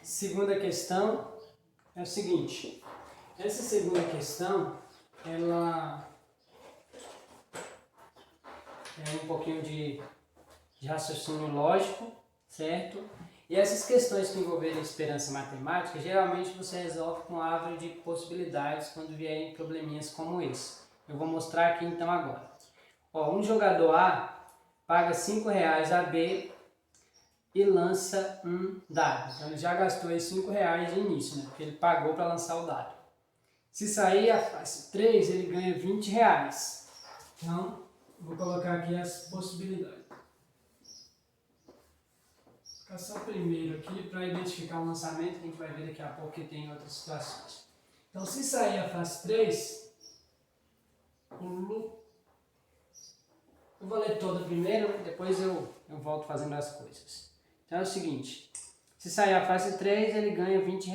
Segunda questão é o seguinte. Essa segunda questão, ela é um pouquinho de raciocínio lógico, certo? E essas questões que envolverem esperança matemática, geralmente você resolve com árvore de possibilidades quando vierem probleminhas como esse. Eu vou mostrar aqui então agora. Ó, um jogador A paga R$5 a B e lança um dado. Então ele já gastou aí R$5 de início, né? Porque ele pagou para lançar o dado. Se sair a face 3, ele ganha R$20. Então, vou colocar aqui as possibilidades. Vou ficar só primeiro aqui para identificar o lançamento, que a gente vai ver daqui a pouco que tem outras situações. Então, se sair a face 3, eu vou ler toda primeiro, depois eu volto fazendo as coisas. Então é o seguinte, se sair a face 3, ele ganha R$20.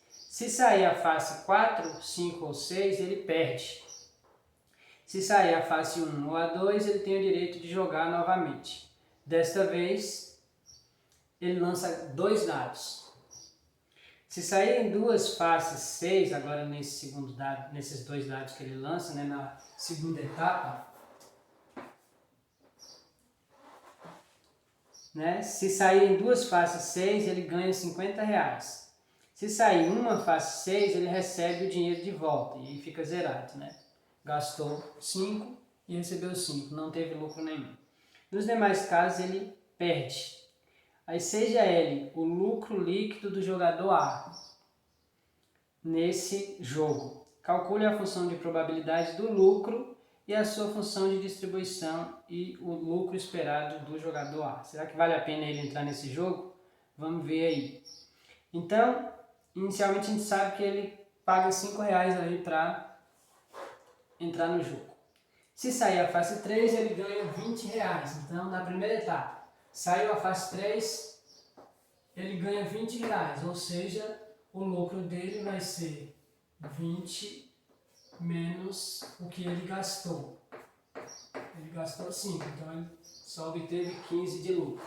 Se sair a face 4, 5 ou 6, ele perde. Se sair a face 1 ou a 2, ele tem o direito de jogar novamente. Desta vez, ele lança 2 dados. Se saírem duas faces 6, agora nesse segundo dado, nesses 2 dados que ele lança, né, na segunda etapa, né, se saírem duas faces 6, ele ganha R$50. Se sair uma face 6, ele recebe o dinheiro de volta e fica zerado, né? Gastou 5 e recebeu 5, não teve lucro nenhum. Nos demais casos, ele perde. Aí seja ele o lucro líquido do jogador A nesse jogo. Calcule a função de probabilidade do lucro e a sua função de distribuição e o lucro esperado do jogador A. Será que vale a pena ele entrar nesse jogo? Vamos ver aí. Então, inicialmente a gente sabe que ele paga R$5 aí para entrar no jogo. Se sair a face 3, ele ganha R$20. Então, na primeira etapa, saiu a face 3, ele ganha R$20, ou seja, o lucro dele vai ser 20 menos o que ele gastou. Ele gastou 5, então ele só obteve 15 de lucro.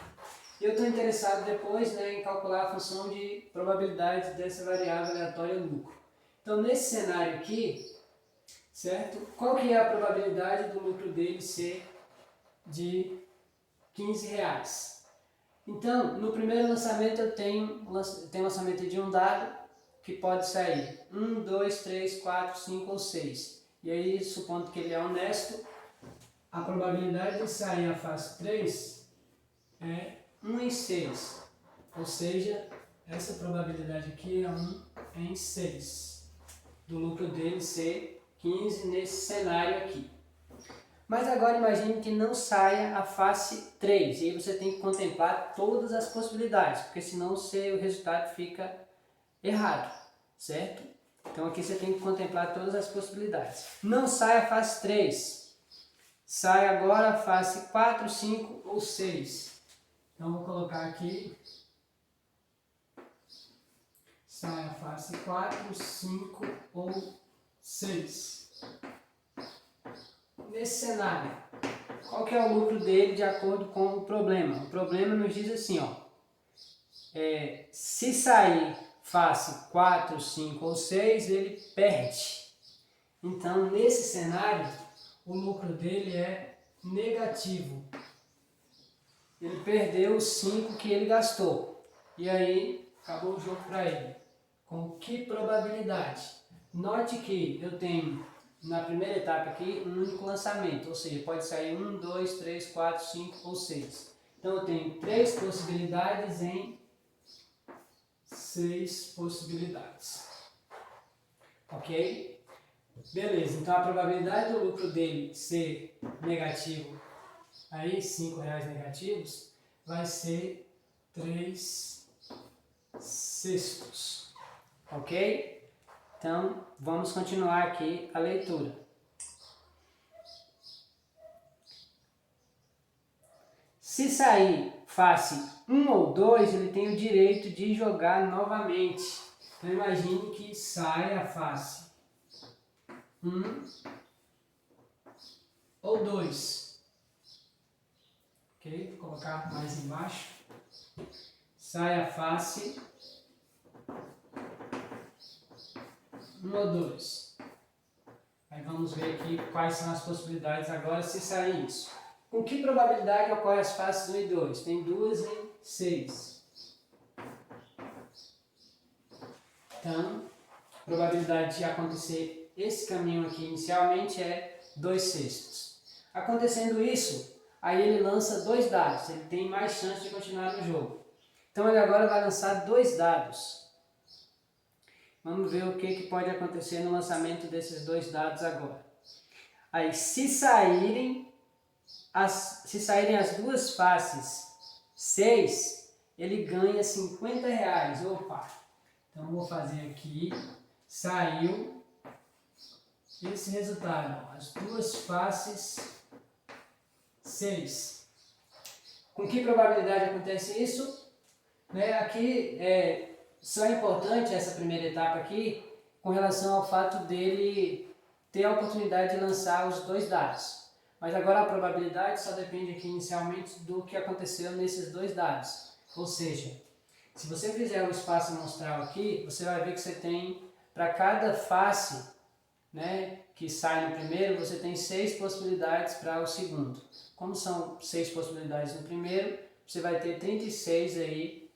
E eu estou interessado depois, né, em calcular a função de probabilidade dessa variável aleatória lucro. Então, nesse cenário aqui, certo? Qual que é a probabilidade do lucro dele ser de R$15? Então, no primeiro lançamento eu tenho lançamento de um dado que pode sair 1, 2, 3, 4, 5 ou 6. E aí, supondo que ele é honesto, a probabilidade de sair a face 3 é 1 em 6. Ou seja, essa probabilidade aqui é 1 em 6. Do lucro dele ser 15 nesse cenário aqui. Mas agora imagine que não saia a face 3. E aí você tem que contemplar todas as possibilidades, porque senão o resultado fica errado, certo? Então aqui você tem que contemplar todas as possibilidades. Não sai a face 3. Sai agora a face 4, 5 ou 6. Então vou colocar aqui. Sai a face 4, 5 ou 6. Nesse cenário, qual que é o lucro dele de acordo com o problema? O problema nos diz assim, ó, se sair face 4, 5 ou 6, ele perde. Então, nesse cenário, o lucro dele é negativo. Ele perdeu os 5 que ele gastou. E aí, acabou o jogo para ele. Com que probabilidade? Note que eu tenho, na primeira etapa aqui, um único lançamento. Ou seja, pode sair 1, 2, 3, 4, 5 ou 6. Então, eu tenho 3 possibilidades em 6 possibilidades. Ok? Beleza, então a probabilidade do lucro dele ser negativo, aí R$5 negativos, vai ser 3/6. Ok? Então, vamos continuar aqui a leitura. Se sair face 1 ou 2, ele tem o direito de jogar novamente. Então, imagine que saia a face 1 ou 2. Ok? Vou colocar mais embaixo. Sai a face 1 ou 2. Aí vamos ver aqui quais são as possibilidades agora se sair isso. Com que probabilidade ocorrem as faces 1 e 2? Tem 2 em 6. Então, a probabilidade de acontecer esse caminho aqui inicialmente é 2/6. Acontecendo isso, aí ele lança 2 dados, ele tem mais chance de continuar no jogo. Então ele agora vai lançar 2 dados. Vamos ver o que pode acontecer no lançamento desses 2 dados agora. Aí, se saírem as duas faces 6, ele ganha R$50. Opa! Então vou fazer aqui, saiu esse resultado, as duas faces 6. Com que probabilidade acontece isso? Aqui só é importante essa primeira etapa aqui com relação ao fato dele ter a oportunidade de lançar os 2 dados. Mas agora a probabilidade só depende aqui inicialmente do que aconteceu nesses 2 dados. Ou seja, se você fizer o espaço amostral aqui, você vai ver que você tem, para cada face que sai no primeiro, você tem 6 possibilidades para o segundo. Como são 6 possibilidades no primeiro, você vai ter 36 aí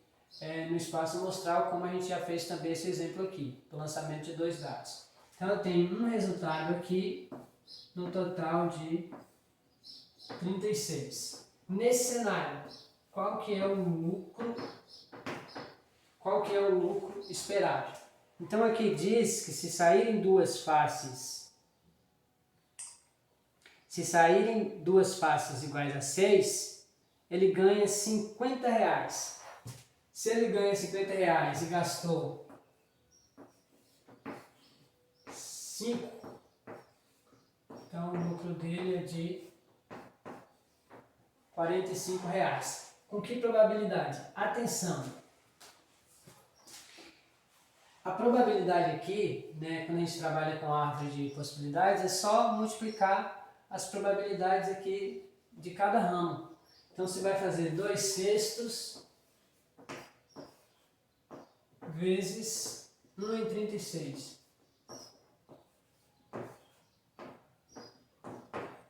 no espaço amostral, como a gente já fez também esse exemplo aqui, do lançamento de 2 dados. Então eu tenho um resultado aqui, no total de 36. Nesse cenário, qual que é o lucro esperado? Então aqui diz que se saírem duas faces iguais a 6, ele ganha R$50. Se ele ganha R$50 e gastou 5, então o lucro dele é de R$45. Com que probabilidade? Atenção! A probabilidade aqui, quando a gente trabalha com a árvore de possibilidades, é só multiplicar as probabilidades aqui de cada ramo. Então você vai fazer 2/6 vezes 1 em 36.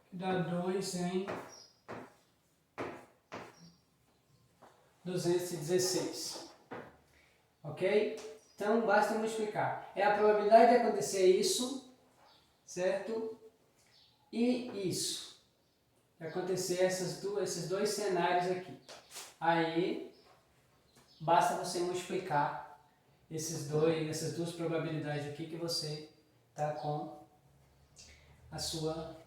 Que dá 2 em 216. Ok? Então basta multiplicar. É a probabilidade de acontecer isso, certo? E isso. De acontecer esses 2 cenários aqui. Aí basta você multiplicar essas 2 probabilidades aqui que você está com a sua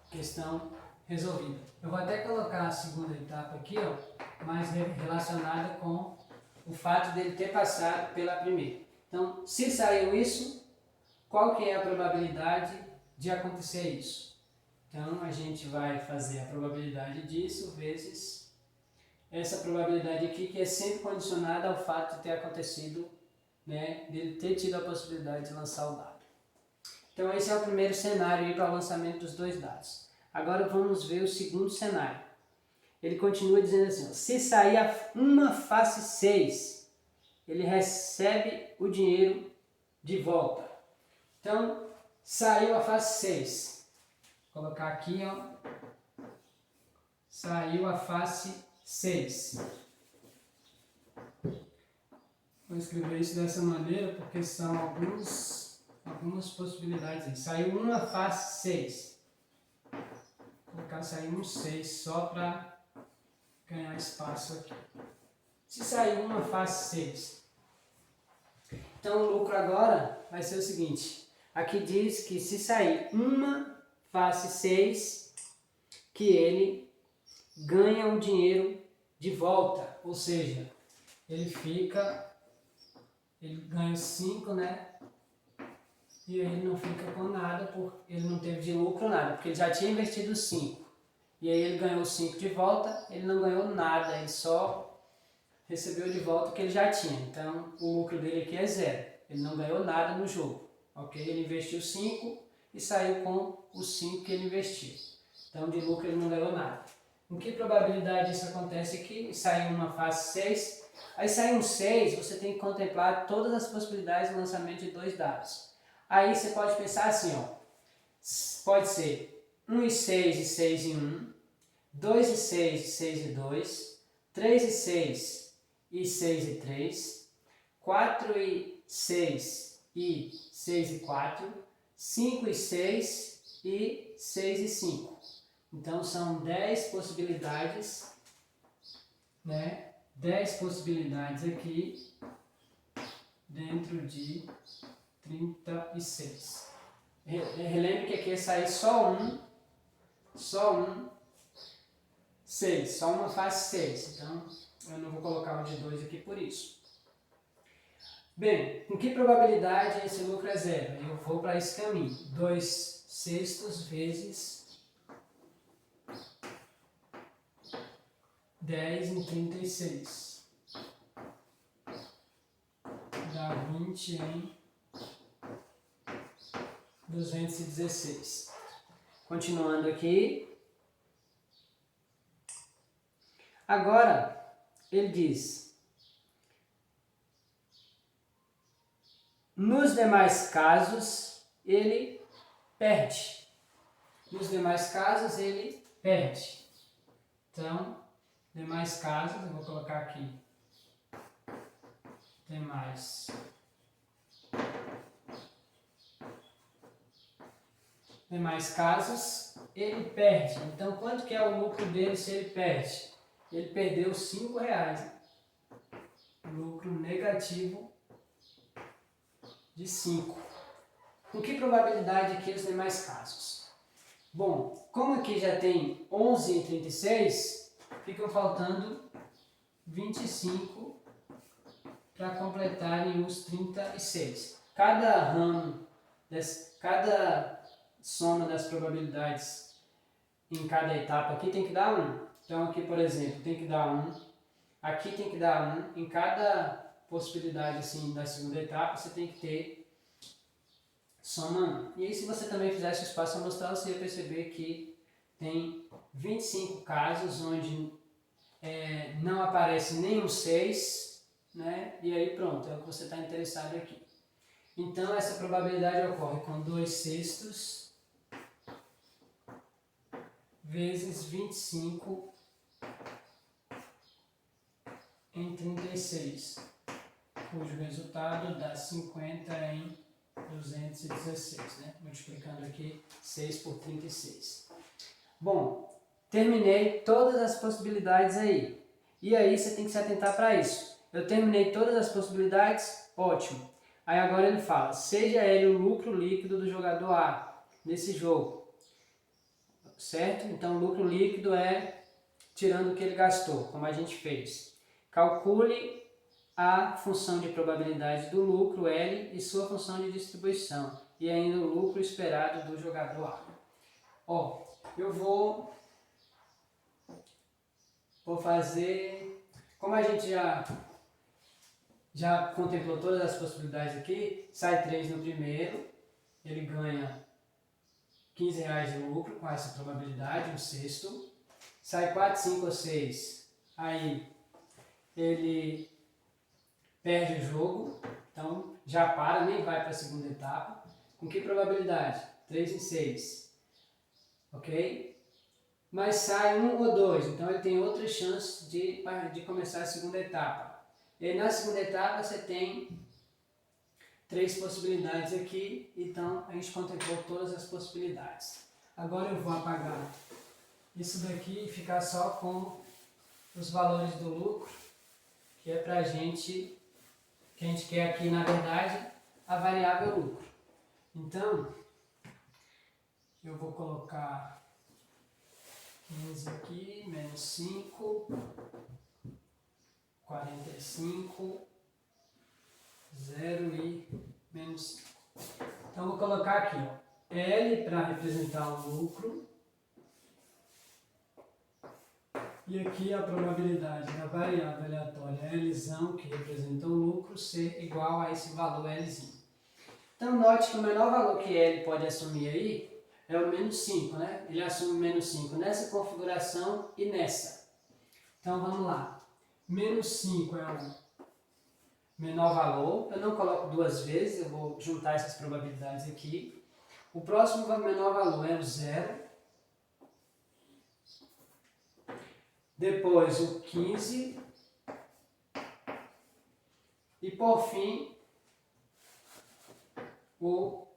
questão resolvida. Eu vou até colocar a segunda etapa aqui, mais relacionada com o fato dele ter passado pela primeira. Então, se saiu isso, qual que é a probabilidade de acontecer isso? Então, a gente vai fazer a probabilidade disso vezes essa probabilidade aqui, que é sempre condicionada ao fato de ter acontecido, dele ter tido a possibilidade de lançar o dado. Então, esse é o primeiro cenário aí para o lançamento dos 2 dados. Agora vamos ver o segundo cenário. Ele continua dizendo assim, se sair uma face 6, ele recebe o dinheiro de volta. Então, saiu a face 6. Vou colocar aqui, saiu a face 6. Vou escrever isso dessa maneira porque são algumas possibilidades aí. Saiu uma face 6. Vou colocar saiu um 6 só para ganhar espaço aqui. Se sair uma face 6, então o lucro agora vai ser o seguinte. Aqui diz que se sair uma face 6, que ele ganha o dinheiro de volta. Ou seja, ele ganha 5, e aí ele não fica com nada, porque ele não teve de lucro nada, porque ele já tinha investido 5. E aí ele ganhou 5 de volta, ele não ganhou nada, ele só recebeu de volta o que ele já tinha. Então o lucro dele aqui é 0, ele não ganhou nada no jogo. Ok? Ele investiu 5 e saiu com os 5 que ele investiu. Então de lucro ele não ganhou nada. Com que probabilidade isso acontece aqui? Sai uma face 6. Aí sai um 6, você tem que contemplar todas as possibilidades de lançamento de 2 dados. Aí você pode pensar assim, ó, pode ser 1 e 6 e 6 e 1, 2 e 6 e 6 e 2, 3 e 6 e 6 e 3, 4 e 6 e 6 e 4, 5 e 6 e 6 e 5. Então são 10 possibilidades, né? 10 possibilidades aqui dentro de 36. Relembre que aqui é sair só um 6, só uma face 6. Então eu não vou colocar o de 2 aqui por isso. Bem, com que probabilidade esse lucro é zero? Eu vou para esse caminho. 2 sextos vezes 10 em 36. Dá 20 em 216. Continuando aqui. Agora, ele diz: nos demais casos, ele perde. Nos demais casos, ele perde. Então, demais casos, eu vou colocar aqui. Demais casos, ele perde. Então, quanto que é o lucro dele se ele perde? Ele perdeu R$5. Lucro negativo de 5. Com que probabilidade aqui os demais casos? Bom, como aqui já tem 11 em 36, ficam faltando 25 para completarem os 36. Cada soma das probabilidades em cada etapa aqui tem que dar 1. Então aqui, por exemplo, tem que dar 1. Aqui tem que dar 1. Em cada possibilidade assim da segunda etapa, você tem que ter soma 1. E aí, se você também fizesse o espaço amostral, você ia perceber que tem 25 casos onde não aparece nenhum 6, né? E aí pronto, é o que você está interessado aqui. Então essa probabilidade ocorre com 2 sextos vezes 25 em 36, cujo resultado dá 50 em 216, né? Multiplicando aqui 6 por 36. Bom, terminei todas as possibilidades aí. E aí você tem que se atentar para isso. Eu terminei todas as possibilidades? Ótimo. Aí agora ele fala, seja ele o lucro líquido do jogador A nesse jogo. Certo? Então o lucro líquido é tirando o que ele gastou, como a gente fez. Calcule a função de probabilidade do lucro L e sua função de distribuição. E ainda o lucro esperado do jogador A. Ó, eu vou fazer, como a gente já contemplou todas as possibilidades aqui, sai 3 no primeiro, ele ganha R$15 de lucro com essa probabilidade, um sexto. Sai 4, 5 ou 6, aí ele perde o jogo, então já para, nem vai para a segunda etapa. Com que probabilidade? 3 em 6, ok? Mas sai 1 ou 2, então ele tem outra chance de começar a segunda etapa. E na segunda etapa você tem 3 possibilidades aqui, então a gente contemplou todas as possibilidades. Agora eu vou apagar isso daqui e ficar só com os valores do lucro, que é pra gente, que a gente quer aqui na verdade, a variável lucro. Então, eu vou colocar 15 aqui, menos 5, 45, 0 e menos 5. Então, vou colocar aqui, ó, L para representar o lucro. E aqui a probabilidade da variável aleatória Lzão, que representa o lucro, ser igual a esse valor Lzinho. Então, note que o menor valor que L pode assumir aí é o menos 5, né? Ele assume menos 5 nessa configuração e nessa. Então vamos lá. Menos 5 é o menor valor. Eu não coloco duas vezes, eu vou juntar essas probabilidades aqui. O próximo menor valor é o 0. Depois o 15. E por fim, o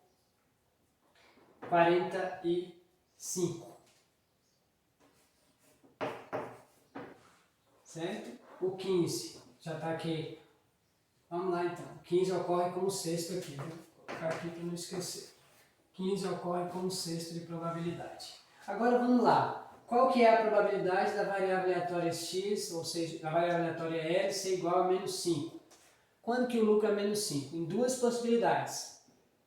45. Certo? O 15 já está aqui. Vamos lá então. O 15 ocorre como sexto aqui. Vou colocar aqui para não esquecer. 15 ocorre como sexto de probabilidade. Agora vamos lá. Qual que é a probabilidade da variável aleatória x, ou seja, da variável aleatória L ser igual a menos 5? Quando que o lucro é menos 5? Em duas possibilidades.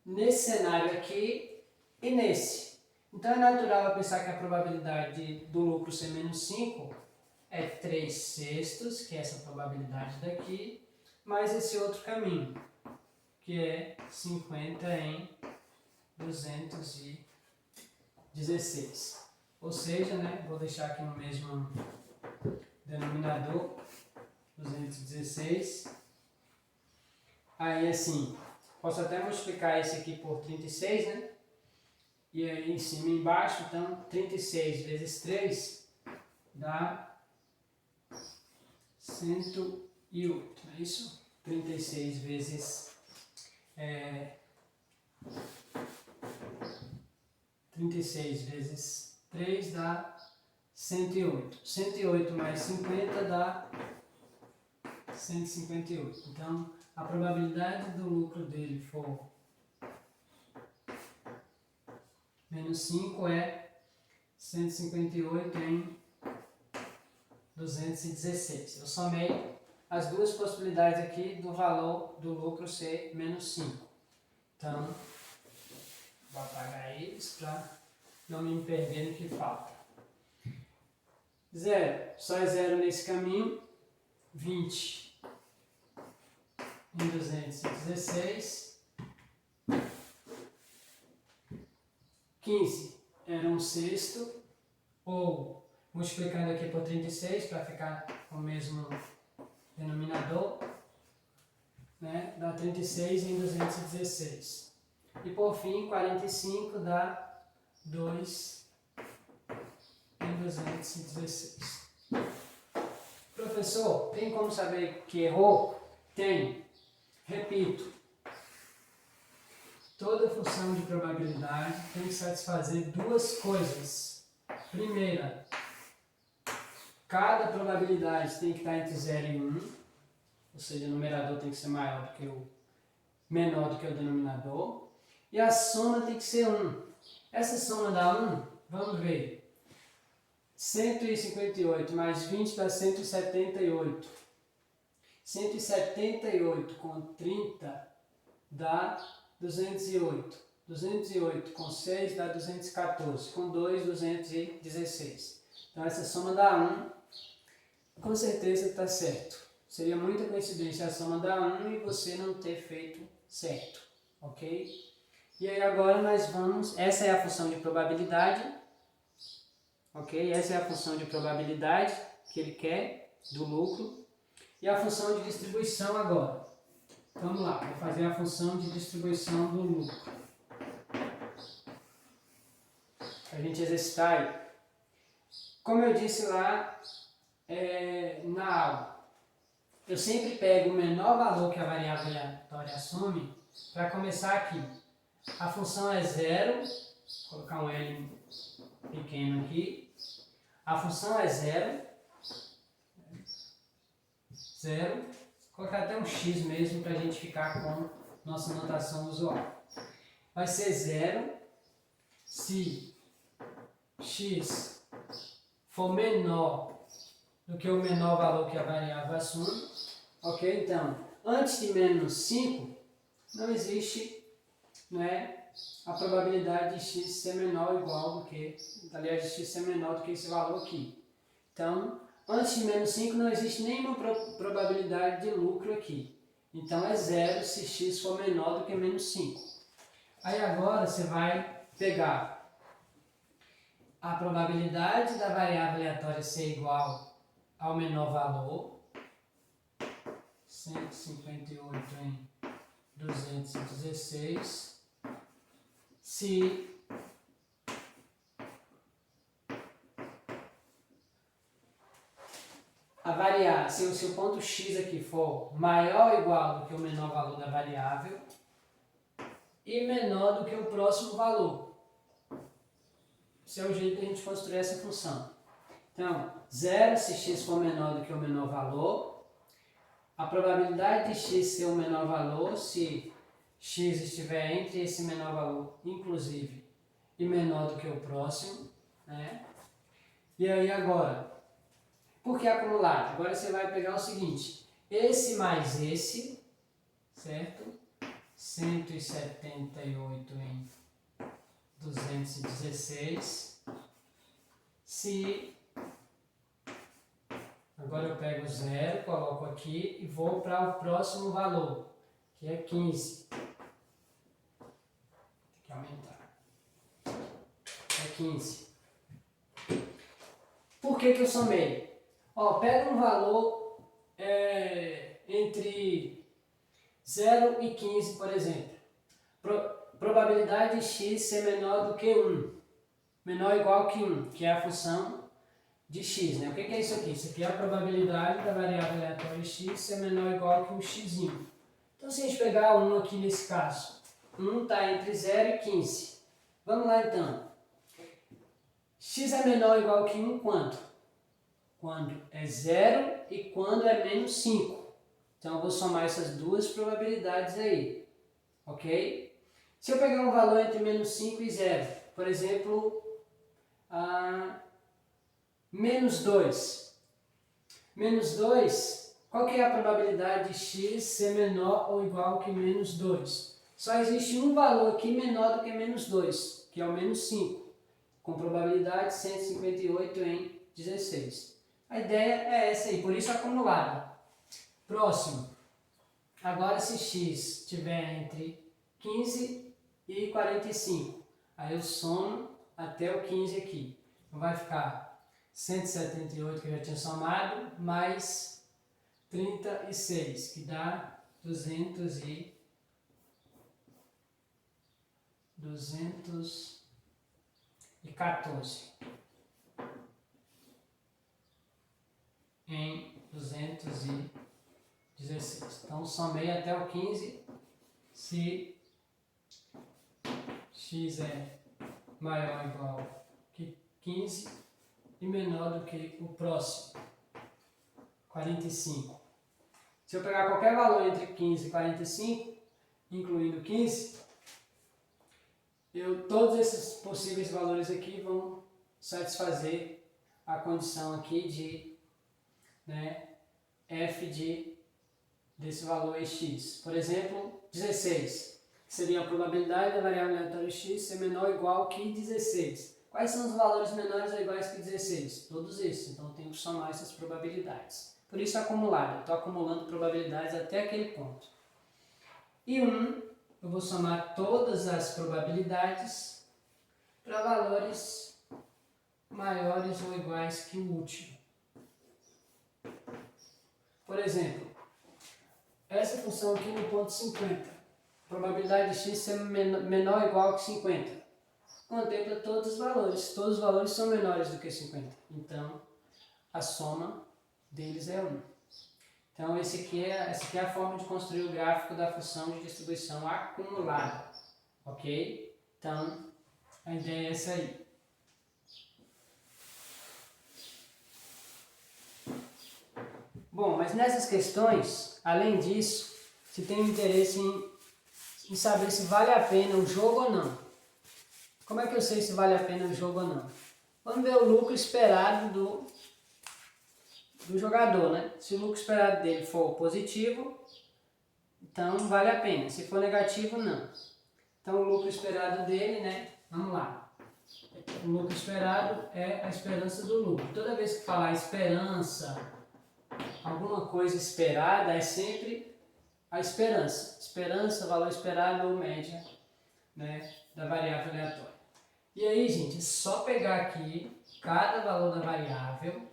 Nesse cenário aqui e nesse. Então é natural eu pensar que a probabilidade do lucro ser menos 5 é 3 sextos, que é essa probabilidade daqui, mais esse outro caminho, que é 50 em 216. Ou seja, né, vou deixar aqui no mesmo denominador, 216. Aí assim, posso até multiplicar esse aqui por 36, né? E aí em cima e embaixo, então 36 vezes 3 dá 108, não é isso? 36 vezes 36 vezes 3 dá 108. 108 mais 50 dá 158. Então, a probabilidade do lucro dele for menos 5 é 158 em 216. Eu somei as duas possibilidades aqui do valor do lucro ser menos 5. Então, vou apagar eles para não me perder no que falta. 0, só é 0 nesse caminho. 20 em 216. 15 era um sexto, ou multiplicando aqui por 36 para ficar com o mesmo denominador, né? Dá 36 em 216. E por fim, 45 dá 2 em 216. Professor, tem como saber que errou? Tem. Repito. Toda função de probabilidade tem que satisfazer duas coisas. Primeira, cada probabilidade tem que estar entre 0 e 1, ou seja, o numerador tem que ser maior do que menor do que o denominador, e a soma tem que ser 1. Essa soma dá 1, vamos ver. 158 mais 20 dá 178. 178 com 30 dá 208. 208 com 6 dá 214. Com 2, 216. Então essa soma dá 1. Com certeza está certo. Seria muita coincidência a soma dar 1 e você não ter feito certo. Ok? E aí agora nós vamos... Essa é a função de probabilidade. Ok? Essa é a função de probabilidade que ele quer do lucro. E a função de distribuição agora. Vamos lá, vou fazer a função de distribuição do lucro. Para a gente exercitar aí. Como eu disse lá na aula, eu sempre pego o menor valor que a variável aleatória assume para começar aqui. A função é 0, vou colocar um L pequeno aqui. A função é 0. 0. Vou colocar até um x mesmo para a gente ficar com nossa notação usual. Vai ser 0 se x for menor do que o menor valor que a variável assume. Ok? Então, antes de menos 5, não existe, a probabilidade de x ser menor ou igual do que, aliás, de x ser menor do que esse valor aqui. Então, antes de menos 5 não existe nenhuma probabilidade de lucro aqui. Então é 0 se x for menor do que menos 5. Aí agora você vai pegar a probabilidade da variável aleatória ser igual ao menor valor, 158 em 216, se se o seu ponto x aqui for maior ou igual do que o menor valor da variável e menor do que o próximo valor. Esse é o jeito de a gente construir essa função. Então, 0 se x for menor do que o menor valor. A probabilidade de x ser o menor valor se x estiver entre esse menor valor, inclusive, e menor do que o próximo, né? E aí agora, por que acumulado? Agora você vai pegar o seguinte, esse mais esse, certo? 178 em 216, se... Agora eu pego 0, coloco aqui e vou para o próximo valor, que é 15. Tem que aumentar. É 15. Por que eu somei? Ó, pega um valor entre 0 e 15, por exemplo. Probabilidade de x ser menor do que 1. Menor ou igual que 1, que é a função de x, né? O que é isso aqui? Isso aqui é a probabilidade da variável aleatória x ser menor ou igual que um x. Então, se a gente pegar 1 aqui nesse caso, 1 está entre 0 e 15. Vamos lá, então. X é menor ou igual que 1 quando? Quando é 0 e quando é menos 5. Então, eu vou somar essas duas probabilidades aí, ok? Se eu pegar um valor entre menos 5 e 0, por exemplo, menos 2. Menos 2, qual que é a probabilidade de x ser menor ou igual que menos 2? Só existe um valor aqui menor do que menos 2, que é o menos 5, com probabilidade 158 em 16. A ideia é essa aí, por isso acumulada. Próximo. Agora se x estiver entre 15 e 45, aí eu somo até o 15 aqui. Então vai ficar 178 que eu já tinha somado, mais 36, que dá 214 em 216. Então, somei até o 15, se x é maior ou igual que 15 e menor do que o próximo, 45. Se eu pegar qualquer valor entre 15 e 45, incluindo 15, todos esses possíveis valores aqui vão satisfazer a condição aqui de f desse valor x. Por exemplo, 16, que seria a probabilidade da variável aleatória x ser menor ou igual que 16. Quais são os valores menores ou iguais que 16? Todos esses, então eu tenho que somar essas probabilidades. Por isso acumulado, eu estou acumulando probabilidades até aquele ponto. E 1, eu vou somar todas as probabilidades para valores maiores ou iguais que o último. Por exemplo, essa função aqui no ponto 50, probabilidade de x ser menor ou igual que 50. Contempla todos os valores são menores do que 50, então a soma deles é 1. Então essa aqui é a forma de construir o gráfico da função de distribuição acumulada, ok? Então a ideia é essa aí. Bom, mas nessas questões, além disso, se tem interesse em saber se vale a pena o jogo ou não. Como é que eu sei se vale a pena o jogo ou não? Vamos ver o lucro esperado do jogador, né? Se o lucro esperado dele for positivo, então vale a pena. Se for negativo, não. Então o lucro esperado dele, né? Vamos lá. O lucro esperado é a esperança do lucro. Toda vez que falar esperança, alguma coisa esperada, é sempre a esperança. Esperança, valor esperado ou média, né, da variável aleatória. E aí, gente, é só pegar aqui cada valor da variável,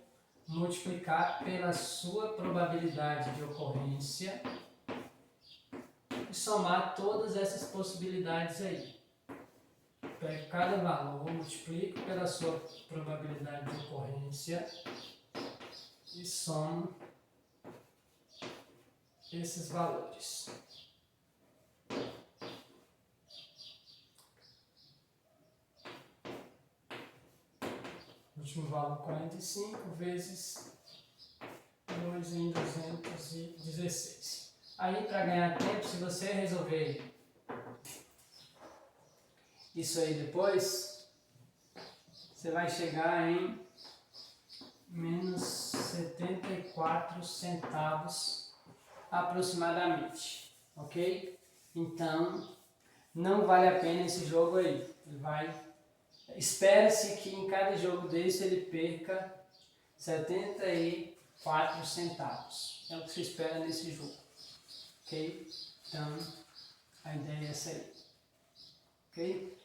multiplicar pela sua probabilidade de ocorrência e somar todas essas possibilidades aí. Pego cada valor, multiplico pela sua probabilidade de ocorrência e somo esses valores. Último valor 45 vezes 2 em 216. Aí, para ganhar tempo, se você resolver isso aí depois, você vai chegar em menos 74 centavos aproximadamente, ok? Então, não vale a pena esse jogo aí. Espera-se que em cada jogo desse ele perca 74 centavos. É o que se espera nesse jogo, ok? Então, a ideia é essa aí, ok?